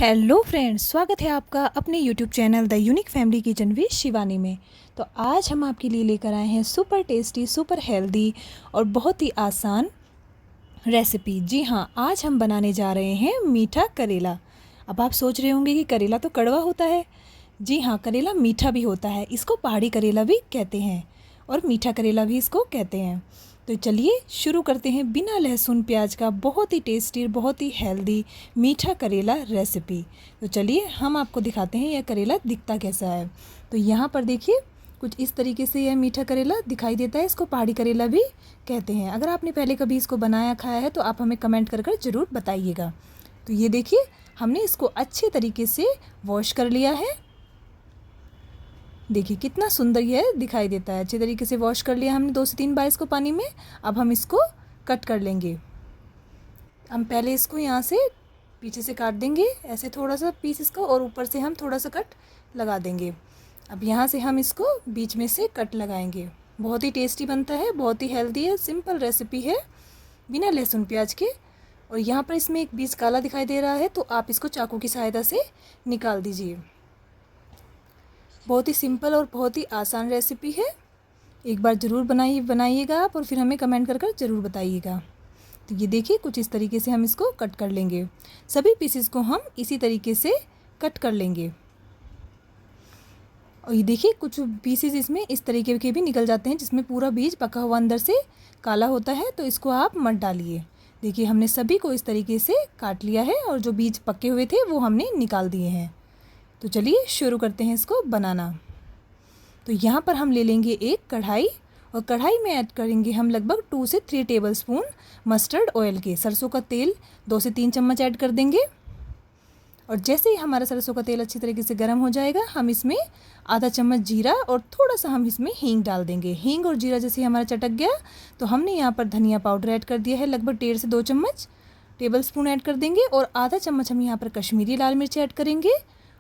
Hello friends, स्वागत है आपका अपने YouTube channel the unique family kitchen with Shivani में। तो आज हम आपके लिए लेकर आए हैं सुपर टेस्टी, सुपर हेल्दी और बहुत ही आसान रेसिपी। जी हाँ, आज हम बनाने जा रहे हैं मीठा करेला। अब आप सोच रहे होंगे कि करेला तो कड़वा होता है। जी हाँ, करेला मीठा भी होता है। इसको पहाड़ी करेला भी कहते हैं और मीठा करेला भी इसको कहते हैं। तो चलिए शुरू करते हैं बिना लहसुन प्याज का बहुत ही टेस्टी, बहुत ही हेल्दी मीठा करेला रेसिपी। तो चलिए हम आपको दिखाते हैं यह करेला दिखता कैसा है। तो यहाँ पर देखिए कुछ इस तरीके से यह मीठा करेला दिखाई देता है। इसको पहाड़ी करेला भी कहते हैं। अगर आपने पहले कभी इसको बनाया खाया है तो आप हमें कमेंट कर ज़रूर बताइएगा। तो ये देखिए हमने इसको अच्छे तरीके से वॉश कर लिया है। देखिए कितना सुंदर यह दिखाई देता है। अच्छे तरीके से वॉश कर लिया हमने 2 से 3 बार इसको पानी में। अब हम इसको कट कर लेंगे। हम पहले इसको यहाँ से पीछे से काट देंगे ऐसे थोड़ा सा पीस इसका, और ऊपर से हम थोड़ा सा कट लगा देंगे। अब यहाँ से हम इसको बीच में से कट लगाएंगे। बहुत ही टेस्टी बनता है, बहुत ही हेल्दी है, सिंपल रेसिपी है बिना लहसुन प्याज के। और यहाँ पर इसमें एक बीज काला दिखाई दे रहा है तो आप इसको चाकू की सहायता से निकाल दीजिए। बहुत ही सिंपल और बहुत ही आसान रेसिपी है। एक बार ज़रूर बनाइएगा आप, और फिर हमें कमेंट कर ज़रूर बताइएगा। तो ये देखिए कुछ इस तरीके से हम इसको कट कर लेंगे। सभी पीसेस को हम इसी तरीके से कट कर लेंगे। और ये देखिए कुछ पीसेस इसमें इस तरीके के भी निकल जाते हैं जिसमें पूरा बीज पका हुआ अंदर से काला होता है, तो इसको आप मत डालिए। देखिए हमने सभी को इस तरीके से काट लिया है और जो बीज पके हुए थे वो हमने निकाल दिए हैं। तो चलिए शुरू करते हैं इसको बनाना। तो यहाँ पर हम ले लेंगे एक कढ़ाई, और कढ़ाई में ऐड करेंगे हम लगभग 2 से 3 टेबलस्पून मस्टर्ड ऑयल के। सरसों का तेल 2 से 3 चम्मच ऐड कर देंगे। और जैसे ही हमारा सरसों का तेल अच्छी तरीके से गर्म हो जाएगा हम इसमें आधा चम्मच जीरा और थोड़ा सा हम इसमें हींग डाल देंगे। हींग और जीरा जैसे हमारा चटक गया तो हमने यहाँ पर धनिया पाउडर ऐड कर दिया है, लगभग 1.5 से 2 चम्मच टेबलस्पून ऐड कर देंगे। और आधा चम्मच हम यहाँ पर कश्मीरी लाल मिर्च ऐड करेंगे,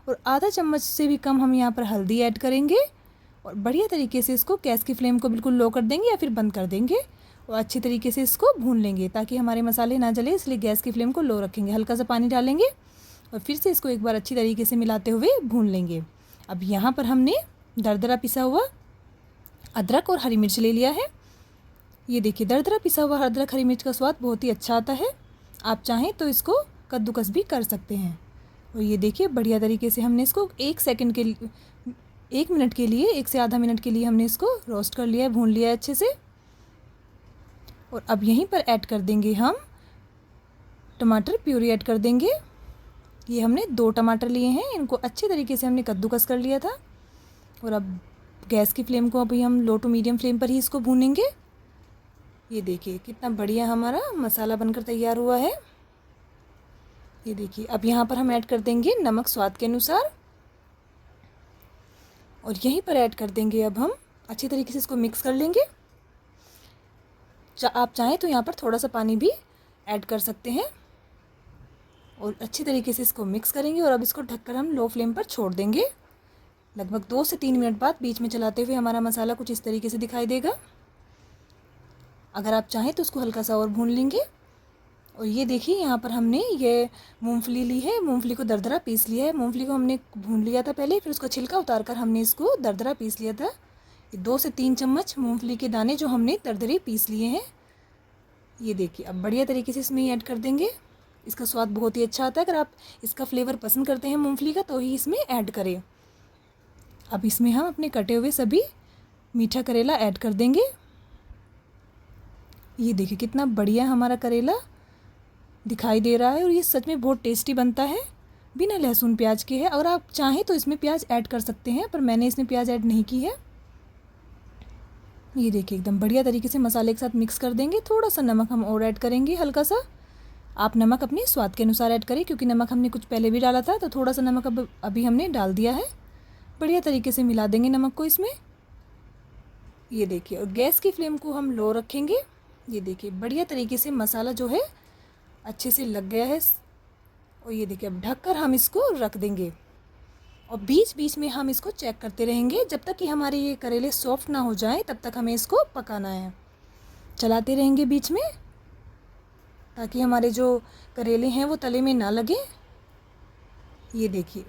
और आधा चम्मच से भी कम हम यहाँ पर हल्दी ऐड करेंगे। और बढ़िया तरीके से इसको गैस की फ्लेम को बिल्कुल लो कर देंगे या फिर बंद कर देंगे, और अच्छी तरीके से इसको भून लेंगे ताकि हमारे मसाले ना जले, इसलिए गैस की फ्लेम को लो रखेंगे। हल्का सा पानी डालेंगे और फिर से इसको एक बार अच्छी तरीके से मिलाते हुए भून लेंगे। अब यहाँ पर हमने दरदरा पिसा हुआ अदरक और हरी मिर्च ले लिया है। ये देखिए दरदरा पिसा हुआ अदरक हरी मिर्च का स्वाद बहुत ही अच्छा आता है। आप चाहें तो इसको कद्दूकस भी कर सकते हैं। और ये देखिए बढ़िया तरीके से हमने इसको 1 मिनट के लिए 1 से आधा मिनट के लिए हमने इसको रोस्ट कर लिया है, भून लिया है अच्छे से। और अब यहीं पर ऐड कर देंगे हम टमाटर प्यूरी ऐड कर देंगे। ये हमने 2 टमाटर लिए हैं, इनको अच्छे तरीके से हमने कद्दूकस कर लिया था। और अब गैस की फ्लेम को अभी हम लो टू मीडियम फ्लेम पर ही इसको भूनेंगे। ये देखिए कितना बढ़िया हमारा मसाला बनकर तैयार हुआ है। ये देखिए अब यहाँ पर हम ऐड कर देंगे नमक स्वाद के अनुसार, और यहीं पर ऐड कर देंगे अब हम अच्छी तरीके से इसको मिक्स कर लेंगे। आप चाहें तो यहाँ पर थोड़ा सा पानी भी ऐड कर सकते हैं। और अच्छी तरीके से इसको मिक्स करेंगे और अब इसको ढककर हम लो फ्लेम पर छोड़ देंगे। लगभग 2 से 3 मिनट बाद बीच में चलाते हुए हमारा मसाला कुछ इस तरीके से दिखाई देगा। अगर आप चाहें तो उसको हल्का सा और भून लेंगे। और ये देखिए यहाँ पर हमने ये मूंगफली ली है, मूंगफली को दरदरा पीस लिया है। मूंगफली को हमने भून लिया था पहले, फिर उसका छिलका उतार कर हमने इसको दरदरा पीस लिया था। 2 से 3 चम्मच मूंगफली के दाने जो हमने दरदरे पीस लिए हैं। ये देखिए अब बढ़िया तरीके से इसमें ऐड कर देंगे। इसका स्वाद बहुत ही अच्छा आता है। अगर आप इसका फ्लेवर पसंद करते हैं मूंगफली का तो ही इसमें ऐड करें। अब इसमें हम अपने कटे हुए सभी मीठा करेला ऐड कर देंगे। ये देखिए कितना बढ़िया हमारा करेला दिखाई दे रहा है, और ये सच में बहुत टेस्टी बनता है, बिना लहसुन प्याज के है। और आप चाहें तो इसमें प्याज ऐड कर सकते हैं, पर मैंने इसमें प्याज ऐड नहीं की है। ये देखिए एकदम बढ़िया तरीके से मसाले के साथ मिक्स कर देंगे। थोड़ा सा नमक हम और ऐड करेंगे, हल्का सा। आप नमक अपने स्वाद के अनुसार ऐड करें, क्योंकि नमक हमने कुछ पहले भी डाला था, तो थोड़ा सा नमक अभी हमने डाल दिया है। बढ़िया तरीके से मिला देंगे नमक को इसमें। ये देखिए और गैस की फ्लेम को हम लो रखेंगे। ये देखिए बढ़िया तरीके से मसाला जो है अच्छे से लग गया है। और ये देखिए अब ढककर हम इसको रख देंगे, और बीच बीच में हम इसको चेक करते रहेंगे जब तक कि हमारे ये करेले सॉफ्ट ना हो जाए, तब तक हमें इसको पकाना है। चलाते रहेंगे बीच में ताकि हमारे जो करेले हैं वो तले में ना लगे। ये देखिए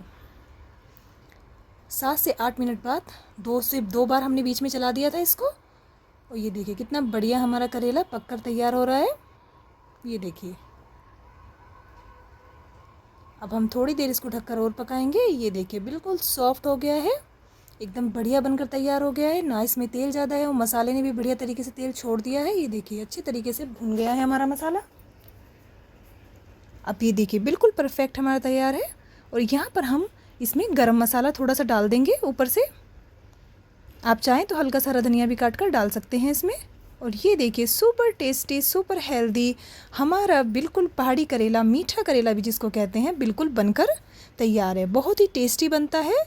7 से 8 मिनट बाद 2 बार हमने बीच में चला दिया था इसको। और ये देखिए कितना बढ़िया हमारा करेला पककर तैयार हो रहा है। ये देखिए अब हम थोड़ी देर इसको ढककर और पकाएंगे। ये देखिए बिल्कुल सॉफ्ट हो गया है, एकदम बढ़िया बनकर तैयार हो गया है ना। इसमें तेल ज़्यादा है और मसाले ने भी बढ़िया तरीके से तेल छोड़ दिया है। ये देखिए अच्छे तरीके से भुन गया है हमारा मसाला। अब ये देखिए बिल्कुल परफेक्ट हमारा तैयार है। और यहाँ पर हम इसमें गरम मसाला थोड़ा सा डाल देंगे ऊपर से। आप चाहें तो हल्का सा हरा धनिया भी काट कर डाल सकते हैं इसमें। और ये देखिए सुपर टेस्टी सुपर हेल्दी हमारा बिल्कुल पहाड़ी करेला, मीठा करेला भी जिसको कहते हैं, बिल्कुल बनकर तैयार है। बहुत ही टेस्टी बनता है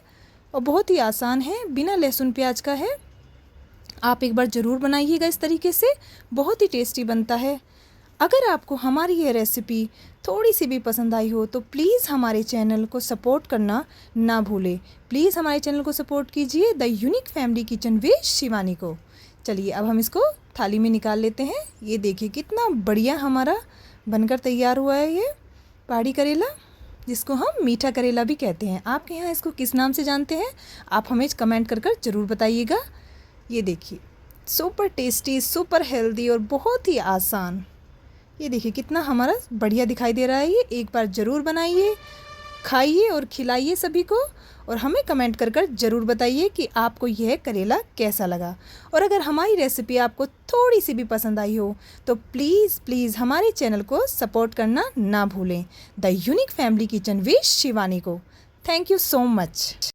और बहुत ही आसान है, बिना लहसुन प्याज का है। आप एक बार ज़रूर बनाइएगा इस तरीके से, बहुत ही टेस्टी बनता है। अगर आपको हमारी ये रेसिपी थोड़ी सी भी पसंद आई हो तो प्लीज़ हमारे चैनल को सपोर्ट करना ना भूलें। प्लीज़ हमारे चैनल को सपोर्ट कीजिए, the unique family kitchen with Shivani को। चलिए अब हम इसको थाली में निकाल लेते हैं। ये देखिए कितना बढ़िया हमारा बनकर तैयार हुआ है ये पहाड़ी करेला, जिसको हम मीठा करेला भी कहते हैं। आपके यहाँ इसको किस नाम से जानते हैं आप हमें कमेंट कर ज़रूर बताइएगा। ये देखिए सुपर टेस्टी सुपर हेल्दी और बहुत ही आसान। ये देखिए कितना हमारा बढ़िया दिखाई दे रहा है। ये एक बार ज़रूर बनाइए, खाइए और खिलाइए सभी को। और हमें कमेंट कर ज़रूर बताइए कि आपको यह करेला कैसा लगा। और अगर हमारी रेसिपी आपको थोड़ी सी भी पसंद आई हो तो प्लीज़ प्लीज़ हमारे चैनल को सपोर्ट करना ना भूलें, the unique family kitchen with Shivani को। Thank you so much.